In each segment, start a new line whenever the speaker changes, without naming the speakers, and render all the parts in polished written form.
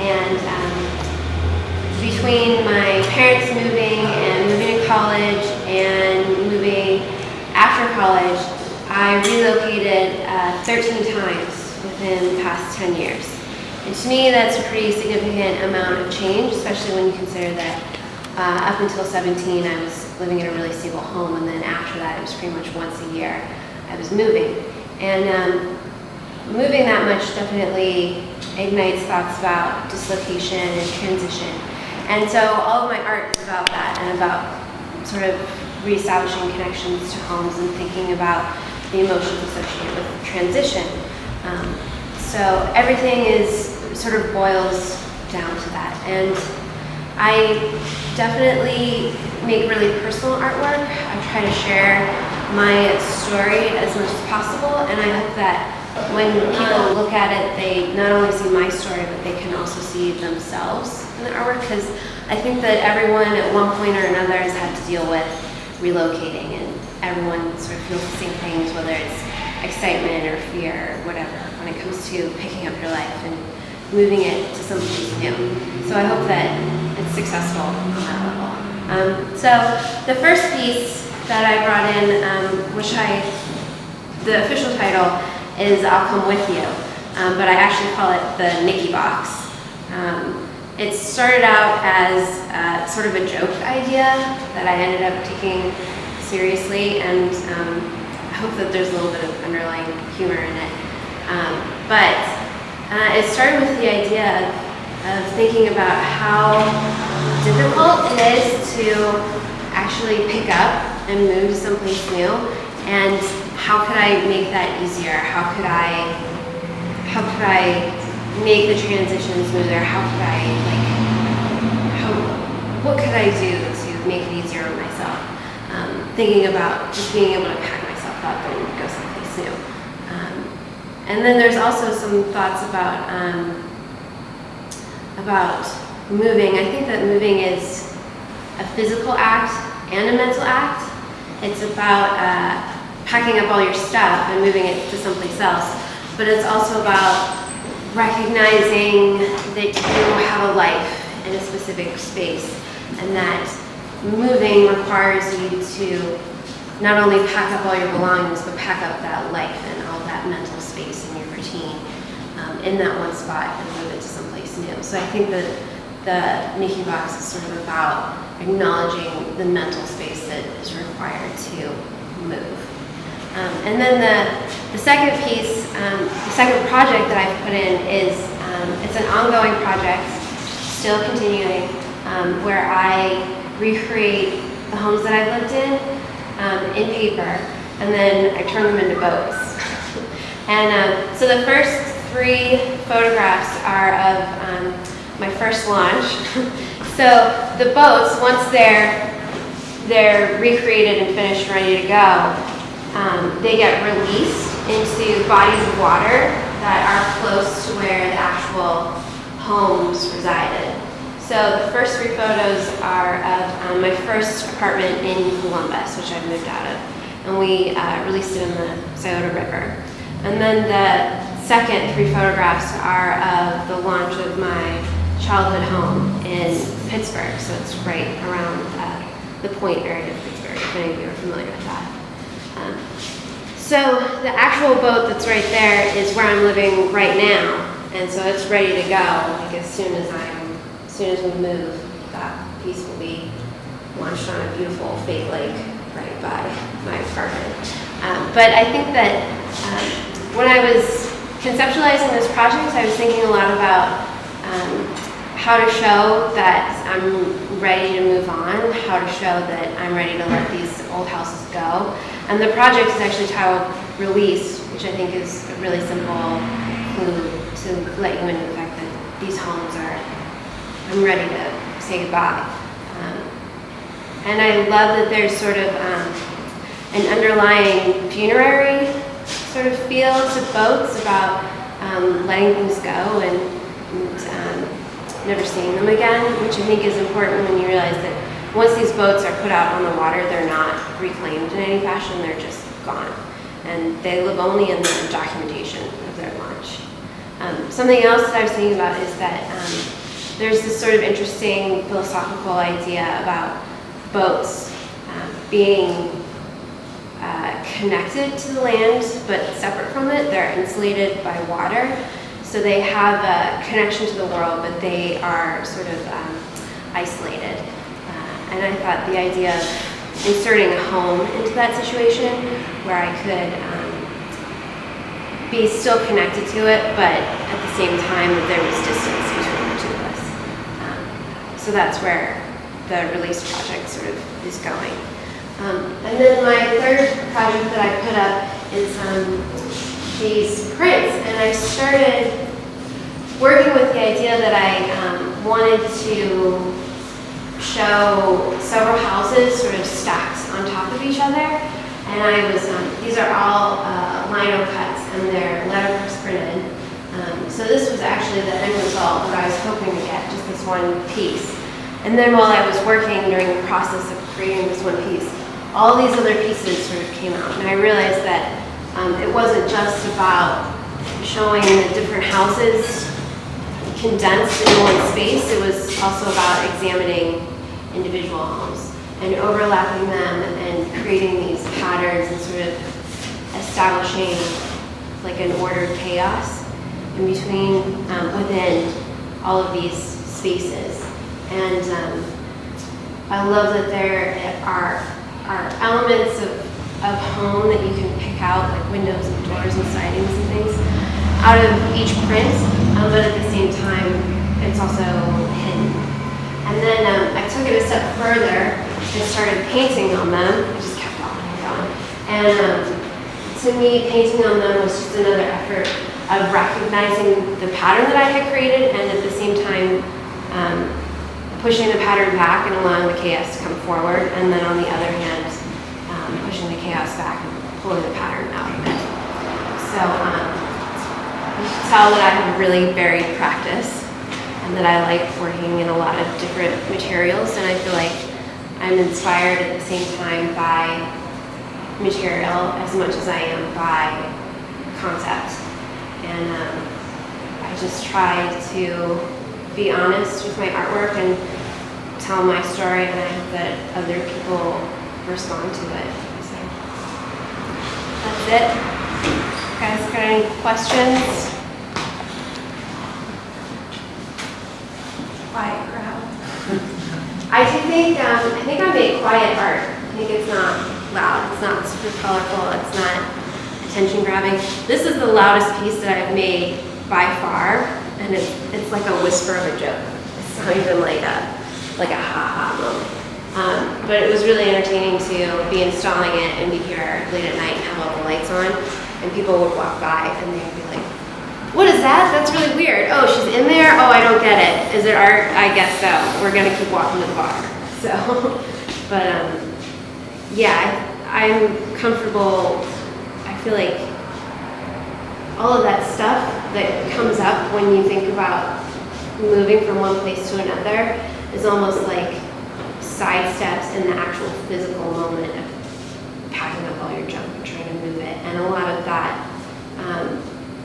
And between my parents moving and moving to college and moving after college, I relocated 13 times within the past 10 years. And to me, that's a pretty significant amount of change, especially when you consider that up until 17, I was living in a really stable home, and then after that, it was pretty much once a year I was moving. And moving that much definitely ignites thoughts about dislocation and transition. And so all of my art is about that, and about sort of reestablishing connections to homes and thinking about the emotions associated with transition. So everything sort of boils down to that. And I definitely make really personal artwork. I try to share my story as much as possible, and I hope that when people look at it, they not only see my story, but they can also see themselves in the artwork, because I think that everyone at one point or another has had to deal with relocating, and everyone sort of feels the same things, whether it's excitement or fear or whatever, when it comes to picking up your life and moving it to someplace new. So I hope that it's successful on that level. So the first piece that I brought in, the official title is I'll Come With You, but I actually call it the Nicki Box. It started out as sort of a joke idea that I ended up taking seriously, and I hope that there's a little bit of underlying humor in it. But it started with the idea of thinking about how difficult it is to actually pick up and move to someplace new, and how could I make that easier? How could I make the transition smoother? What could I do to make it easier on myself? Thinking about just being able to pack myself up and go someplace new. And then there's also some thoughts about moving. I think that moving is a physical act and a mental act. It's about packing up all your stuff and moving it to someplace else, but it's also about recognizing that you have a life in a specific space, and that moving requires you to not only pack up all your belongings, but pack up that life and all that mental space in your routine in that one spot and move it to someplace new. So I think that the Nicki Box is sort of about acknowledging the mental space that is required to move. And then the second piece, the second project that I've put in is, it's an ongoing project, still continuing, where I recreate the homes that I've lived in paper, and then I turn them into boats. And so the first 3 photographs are of my first launch. So the boats, once they're recreated and finished and ready to go, they get released into bodies of water that are close to where the actual homes resided. So the first 3 photos are of my first apartment in Columbus, which I've moved out of, and we released it in the Scioto River. And then the second 3 photographs are of the launch of my childhood home in Pittsburgh, so it's right around the Point area of Pittsburgh, if any of you are familiar with that. So the actual boat that's right there is where I'm living right now, and so it's ready to go. Like as soon as we move, that piece will be launched on a beautiful fake lake right by my apartment. But I think that when I was conceptualizing this project, I was thinking a lot about how to show that I'm ready to move on, how to show that I'm ready to let these old houses go. And the project is actually titled Release, which I think is a really simple clue to let you into the fact that these homes I'm ready to say goodbye. And I love that there's sort of an underlying funerary sort of feel to boats, about letting things go and never seeing them again, which I think is important when you realize that once these boats are put out on the water, they're not reclaimed in any fashion, they're just gone. And they live only in the documentation of their launch. Something else that I was thinking about is that there's this sort of interesting philosophical idea about boats being connected to the land but separate from it. They're insulated by water, so they have a connection to the world, but they are sort of isolated. And I thought the idea of inserting a home into that situation where I could be still connected to it, but at the same time that there was distance between the two of us. So that's where the release project sort of is going. And then my third project that I put up is these prints, and I started working with the idea that I wanted to show several houses sort of stacked on top of each other. And I was, these are all lino cuts, and they're letterpress printed. So this was actually the end result that I was hoping to get, just this one piece. And then while I was working during the process of creating this one piece, all these other pieces sort of came out. And I realized that it wasn't just about showing the different houses condensed in one space. It was also about examining individual homes and overlapping them and creating these patterns and sort of establishing like an ordered chaos in between, within all of these spaces. And I love that there are elements of home that you can pick out, like windows and doors and sidings and things, out of each print, but at the same time, it's also hidden. And then I took it a step further and started painting on them. I just kept on and going. And to me, painting on them was just another effort of recognizing the pattern that I had created, and at the same time, pushing the pattern back and allowing the chaos to come forward, and then on the other hand, pushing the chaos back and pulling the pattern out of it. So you can tell that I have really varied practice, and that I like working in a lot of different materials, and I feel like I'm inspired at the same time by material as much as I am by concept. And I just try to be honest with my artwork and tell my story, and I hope that other people respond to it. So that's it. You guys got any questions? Quiet crowd. I think I made quiet art. I think it's not loud. It's not super colorful. It's not attention grabbing. This is the loudest piece that I've made by far, and it's like a whisper of a joke. It's not even like a ha-ha moment. But it was really entertaining to be installing it and be here late at night and have all the lights on, and people would walk by and they'd be like, "What is that? That's really weird. Oh, she's in there? Oh, I don't get it. Is it art? I guess so. We're gonna keep walking to the bar." So, but yeah, I'm comfortable. I feel like all of that stuff that comes up when you think about moving from one place to another is almost like side steps in the actual physical moment of packing up all your junk and trying to move it. And a lot of that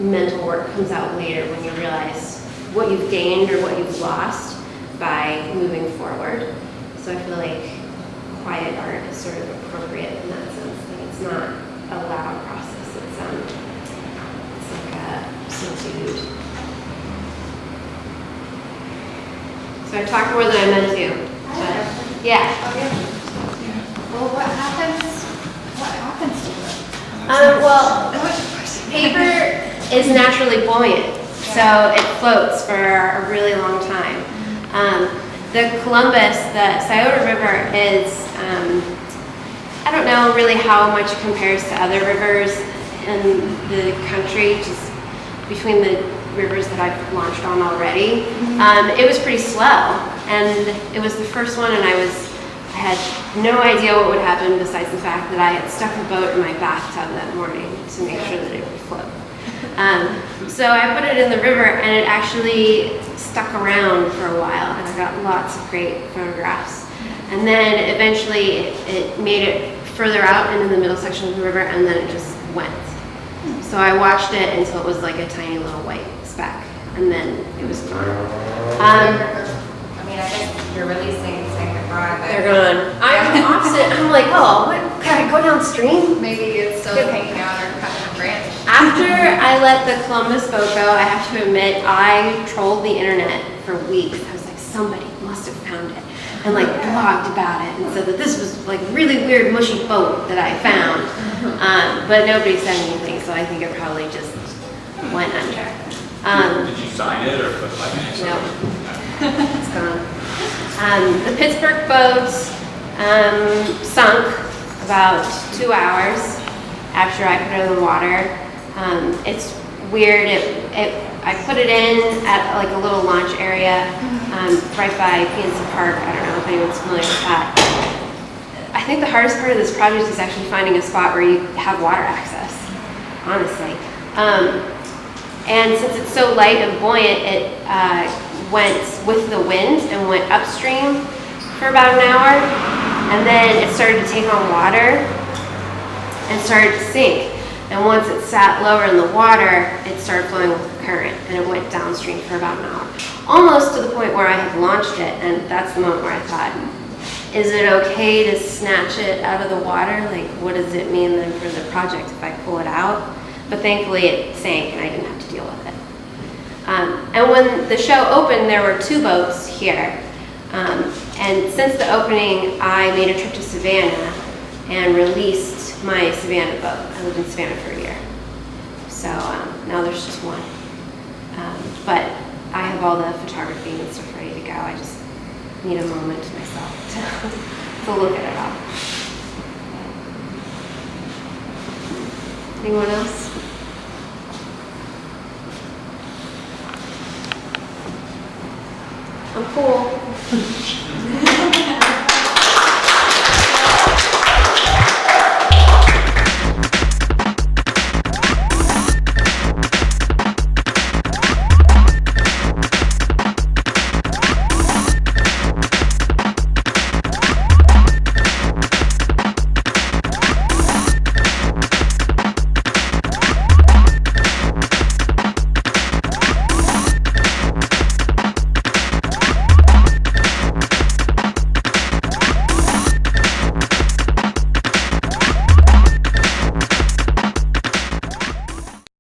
mental work comes out later when you realize what you've gained or what you've lost by moving forward. So I feel like quiet art is sort of appropriate in that sense. Like it's not a loud process. It's like a subdued. So I talked more than I meant to. But yeah.
Well, what happens to it?
Well, paper is naturally buoyant, so it floats for a really long time. The Scioto River is, I don't know really how much it compares to other rivers in the country, just between the rivers that I've launched on already. It was pretty slow, and it was the first one, and I had no idea what would happen besides the fact that I had stuck a boat in my bathtub that morning to make sure that it would float. So I put it in the river, and it actually stuck around for a while, and I got lots of great photographs. And then eventually it made it further out into the middle section of the river, and then it just went. So I watched it until it was like a tiny little white speck, and then it was gone.
I mean, I guess you're releasing saying goodbye, but
They're gone. I'm opposite. I'm like, oh, what? Can I go downstream?
maybe it's still hanging out or cutting a branch.
After I let the Columbus boat go, I have to admit, I trolled the internet for weeks. I was like, somebody must have found it, and like blogged about it, and said that this was like really weird, mushy boat that I found. But nobody said anything, so I think it probably just went under.
Did you sign it or put like an X?
No. It's gone. The Pittsburgh boat sunk about 2 hours after I put it in the water. It's weird. I put it in at like a little launch area right by PNC Park. I don't know if anyone's familiar with that. I think the hardest part of this project is actually finding a spot where you have water access, honestly. And since it's so light and buoyant, it went with the wind and went upstream for about an hour, and then it started to take on water and started to sink. And once it sat lower in the water, it started flowing with the current, and it went downstream for about an hour. Almost to the point where I had launched it, and that's the moment where I thought, is it okay to snatch it out of the water? Like, what does it mean then for the project if I pull it out? But thankfully it sank and I didn't have to deal with it. And when the show opened, there were 2 boats here. And since the opening, I made a trip to Savannah and released my Savannah boat. I lived in Savannah for a year. So now there's just one. But I have all the photography and stuff ready to go. I just need a moment to myself to look at it all. Anyone else?